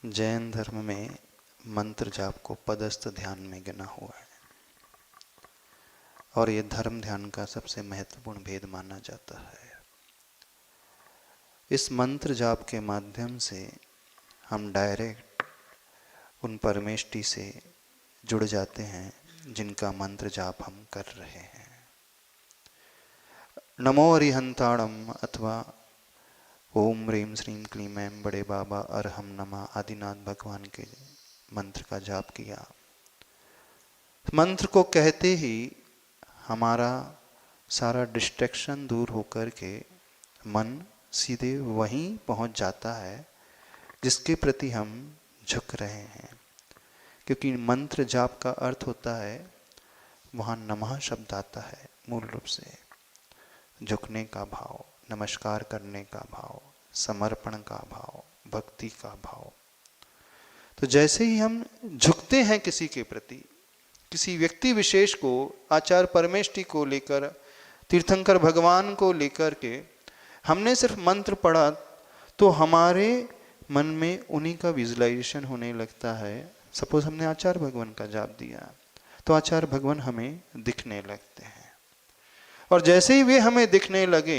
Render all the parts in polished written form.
जैन धर्म में मंत्र जाप को पदस्थ ध्यान में गिना हुआ है और ये धर्म ध्यान का सबसे महत्वपूर्ण भेद माना जाता है। इस मंत्र जाप के माध्यम से हम डायरेक्ट उन परमेष्टि से जुड़ जाते हैं जिनका मंत्र जाप हम कर रहे हैं। नमो अरिहंताणम अथवा ओम ह्रीम श्रीम क्लीम ऐं बड़े बाबा अरहम नमः आदिनाथ भगवान के मंत्र का जाप किया। मंत्र को कहते ही हमारा सारा डिस्ट्रैक्शन दूर होकर के मन सीधे वहीं पहुंच जाता है जिसके प्रति हम झुक रहे हैं, क्योंकि मंत्र जाप का अर्थ होता है, वहाँ नमः शब्द आता है मूल रूप से झुकने का भाव, नमस्कार करने का भाव, समर्पण का भाव, भक्ति का भाव। तो जैसे ही हम झुकते हैं किसी के प्रति, किसी व्यक्ति विशेष को, आचार्य परमेष्टि को लेकर, तीर्थंकर भगवान को लेकर के हमने सिर्फ मंत्र पढ़ा तो हमारे मन में उन्हीं का विजुअलाइजेशन होने लगता है। सपोज हमने आचार्य भगवान का जाप दिया तो आचार्य भगवान हमें दिखने लगते हैं और जैसे ही वे हमें दिखने लगे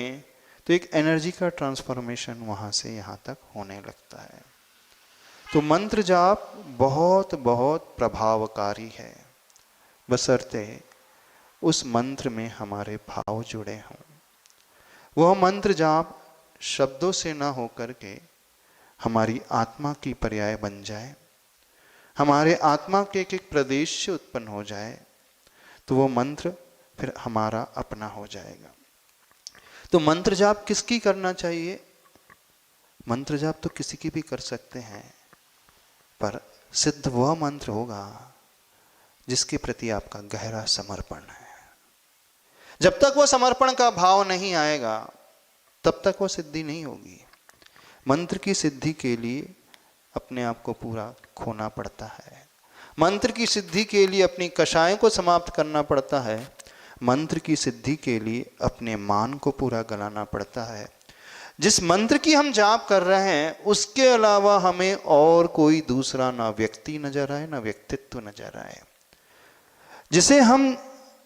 तो एक एनर्जी का ट्रांसफॉर्मेशन वहाँ से यहाँ तक होने लगता है। तो मंत्र जाप बहुत बहुत प्रभावकारी है, बशर्ते उस मंत्र में हमारे भाव जुड़े हों। वह मंत्र जाप शब्दों से ना होकर के हमारी आत्मा की पर्याय बन जाए, हमारे आत्मा के एक प्रदेश से उत्पन्न हो जाए, तो वो मंत्र फिर हमारा अपना हो जाएगा। तो मंत्र जाप किसकी करना चाहिए? मंत्र जाप तो किसी की भी कर सकते हैं, पर सिद्ध वह मंत्र होगा जिसके प्रति आपका गहरा समर्पण है। जब तक वो समर्पण का भाव नहीं आएगा तब तक वो सिद्धि नहीं होगी। मंत्र की सिद्धि के लिए अपने आप को पूरा खोना पड़ता है, मंत्र की सिद्धि के लिए अपनी कषायों को समाप्त करना पड़ता है, मंत्र की सिद्धि के लिए अपने मान को पूरा गलाना पड़ता है। जिस मंत्र की हम जाप कर रहे हैं उसके अलावा हमें और कोई दूसरा ना व्यक्ति नजर आए, ना व्यक्तित्व नजर आए। जिसे हम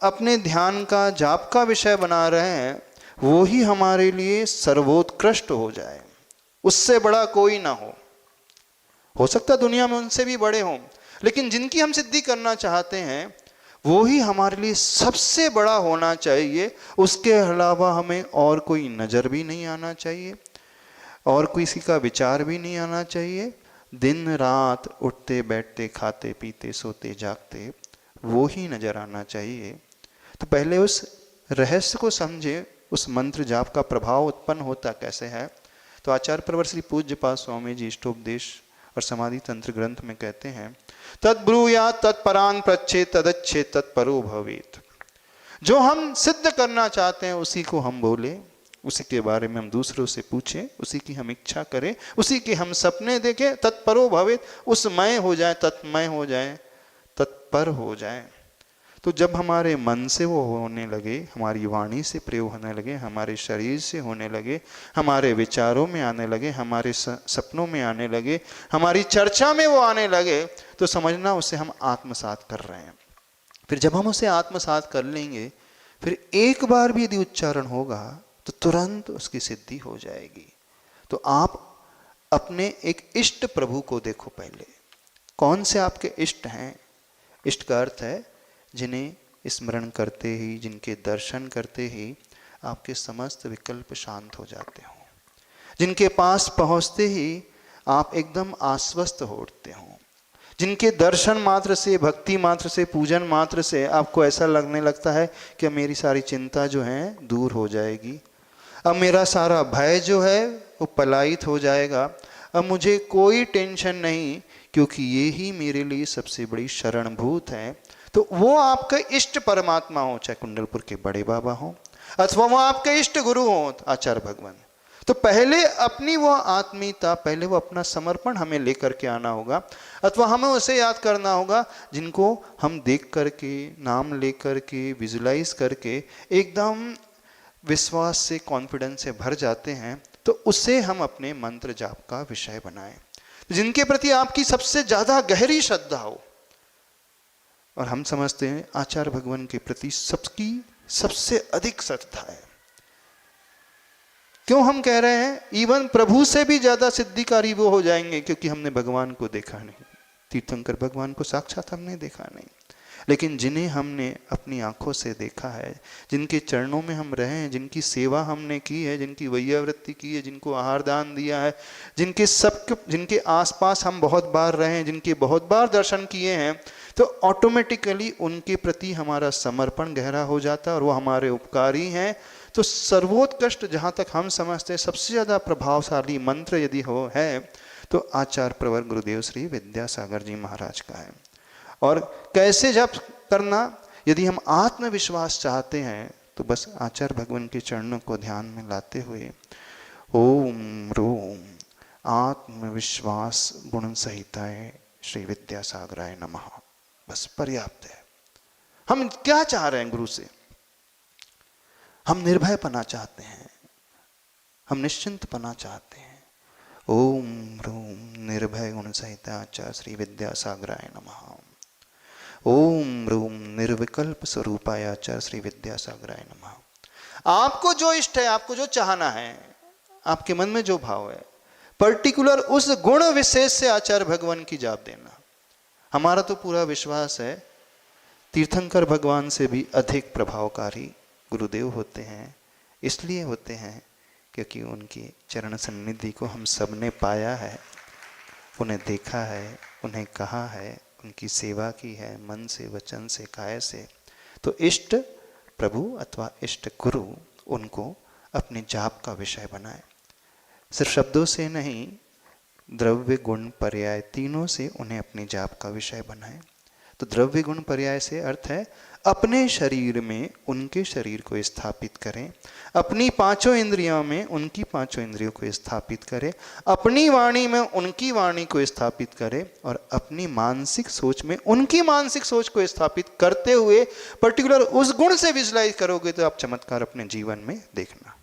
अपने ध्यान का जाप का विषय बना रहे हैं वो ही हमारे लिए सर्वोत्कृष्ट हो जाए, उससे बड़ा कोई ना हो सकता दुनिया में उनसे भी बड़े हों, लेकिन जिनकी हम सिद्धि करना चाहते हैं वो ही हमारे लिए सबसे बड़ा होना चाहिए। उसके अलावा हमें और कोई नज़र भी नहीं आना चाहिए और किसी का विचार भी नहीं आना चाहिए। दिन रात उठते बैठते खाते पीते सोते जागते वो ही नजर आना चाहिए। तो पहले उस रहस्य को समझे, उस मंत्र जाप का प्रभाव उत्पन्न होता कैसे है। तो आचार्य प्रवर श्री पूज्यपाद स्वामी जी इष्टोपदेश और समाधि तंत्र ग्रंथ में कहते हैं, तद्ब्रूया तत्परान प्रच्छे तदच्छे तत्परो भवेत। जो हम सिद्ध करना चाहते हैं उसी को हम बोले, उसी के बारे में हम दूसरों से पूछें, उसी की हम इच्छा करें, उसी के हम सपने देखें, तत्परो भवेत, उसमय हो जाए, तत्मय हो जाए, तत्पर हो जाए। तो जब हमारे मन से वो होने लगे, हमारी वाणी से प्रयोग होने लगे, हमारे शरीर से होने लगे, हमारे विचारों में आने लगे, हमारे सपनों में आने लगे, हमारी चर्चा में वो आने लगे, तो समझना उसे हम आत्मसात कर रहे हैं। फिर जब हम उसे आत्मसात कर लेंगे, फिर एक बार भी यदि उच्चारण होगा तो तुरंत उसकी सिद्धि हो जाएगी। तो आप अपने एक इष्ट प्रभु को देखो पहले, कौन से आपके इष्ट हैं। इष्ट का अर्थ है जिन्हें स्मरण करते ही, जिनके दर्शन करते ही आपके समस्त विकल्प शांत हो जाते हो, जिनके पास पहुंचते ही आप एकदम आश्वस्त हो उठते हो, जिनके दर्शन मात्र से, भक्ति मात्र से, पूजन मात्र से आपको ऐसा लगने लगता है कि अब मेरी सारी चिंता जो है दूर हो जाएगी, अब मेरा सारा भय जो है वो पलायित हो जाएगा, अब मुझे कोई टेंशन नहीं, क्योंकि ये ही मेरे लिए सबसे बड़ी शरणभूत है। तो वो आपका इष्ट परमात्मा हो, चाहे कुंडलपुर के बड़े बाबा हो अथवा वो आपके इष्ट गुरु हो आचार्य भगवान। तो पहले अपनी वो आत्मीयता, पहले वो अपना समर्पण हमें लेकर के आना होगा, अथवा हमें उसे याद करना होगा जिनको हम देख करके, नाम लेकर के, विजुलाइज करके एकदम विश्वास से, कॉन्फिडेंस से भर जाते हैं। तो उसे हम अपने मंत्र जाप का विषय बनाएं। जिनके प्रति आपकी सबसे ज्यादा गहरी श्रद्धा हो। और हम समझते हैं आचार्य भगवान के प्रति सबकी सबसे अधिक श्रद्धा है। क्यों हम कह रहे हैं इवन प्रभु से भी ज्यादा सिद्धिकारी वो हो जाएंगे, क्योंकि हमने भगवान को देखा नहीं। तीर्थंकर भगवान को साक्षात हमने देखा नहीं, लेकिन जिन्हें हमने अपनी आंखों से देखा है, जिनके चरणों में हम रहे हैं, जिनकी सेवा हमने की है, जिनकी वैयावृत्ति की है, जिनको आहार दान दिया है, जिनके आसपास हम बहुत बार रहे हैं, जिनके बहुत बार दर्शन किए हैं, तो ऑटोमेटिकली उनके प्रति हमारा समर्पण गहरा हो जाता है और वो हमारे उपकारी हैं। तो सर्वोत्कृष्ट जहाँ तक हम समझते हैं सबसे ज़्यादा प्रभावशाली मंत्र यदि हो है तो आचार्य प्रवर गुरुदेव श्री विद्यासागर जी महाराज का है। और कैसे जप करना, यदि हम आत्मविश्वास चाहते हैं तो बस आचार्य भगवान के चरणों को ध्यान में लाते हुए ओम रोम आत्मविश्वास गुण सहिताय श्री विद्यासागराय नमः, बस पर्याप्त है। हम क्या चाह रहे हैं गुरु से? हम निर्भय पना चाहते हैं, हम निश्चिंत पना चाहते हैं। ओम रूम निर्भय गुण सहित आचार्य श्री विद्यासागराय नमः। ओम रूम निर्विकल्प स्वरूपाय आचार्य श्री विद्यासागराय नमः। आपको जो इष्ट है, आपको जो चाहना है, आपके मन में जो भाव है, पर्टिकुलर उस गुण विशेष से आचार्य भगवान की जाप देना। हमारा तो पूरा विश्वास है तीर्थंकर भगवान से भी अधिक प्रभावकारी गुरुदेव होते हैं। इसलिए होते हैं क्योंकि उनकी चरण सन्निधि को हम सब ने पाया है, उन्हें देखा है, उन्हें कहा है, उनकी सेवा की है मन से, वचन से, काया से। तो इष्ट प्रभु अथवा इष्ट गुरु उनको अपने जाप का विषय बनाए। सिर्फ शब्दों से नहीं, द्रव्य गुण पर्याय तीनों से उन्हें अपने जाप का विषय बनाए। तो द्रव्य गुण पर्याय से अर्थ है अपने शरीर में उनके शरीर को स्थापित करें, अपनी पांचों इंद्रियों में उनकी पांचों इंद्रियों को स्थापित करें, अपनी वाणी में उनकी वाणी को स्थापित करें और अपनी मानसिक सोच में उनकी मानसिक सोच को स्थापित करते हुए पर्टिकुलर उस गुण से विजुलाइज करोगे तो आप चमत्कार अपने जीवन में देखना।